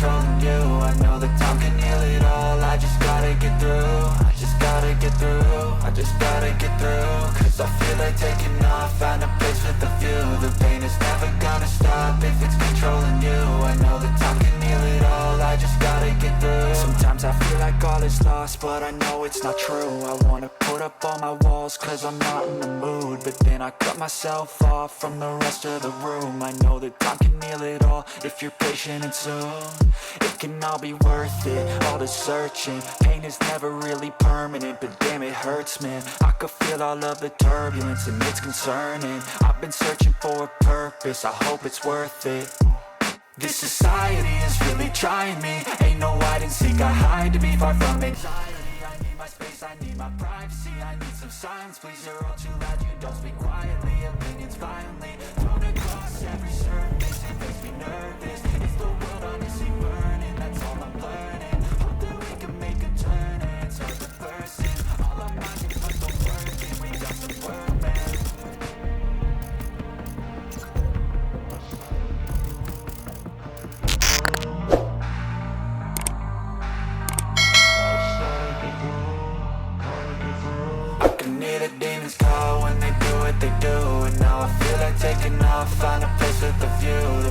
controlling you. I know that time can heal it all. I just gotta get through. I just gotta get through. I just gotta get through. Cause I feel like taking off, find a place with a view. The pain is never gonna stop if it's controlling you. I know that time can heal it all. I just gotta get through. Sometimes I feel like all is lost, but I know it's not true. I wanna put up all my walls cause I'm not in the mood, but then I cut myself off from the rest of the room. I know that time can heal it all if you're patient and soon. It can all be worth it, all the searching. Pain is never really permanent, but damn it hurts, man. I could feel all of the turbulence and it's concerning. I've been searching for a purpose, I hope it's worth it. This society is really trying me. Ain't no hide and seek, I hide to be far from anxiety. I need my space, I need my privacy. I need some silence, please, you're all too loud. You don't speak quietly, opinions violently thrown across every surface. It makes me nervous, it's the world honestly burning. That's all I'm learning, hope that we can make a turn. And it's hard to person, all our minds can put the work in. We got some work, man. The demons call when they do what they do. And now I feel like taking off, find a place with a view. The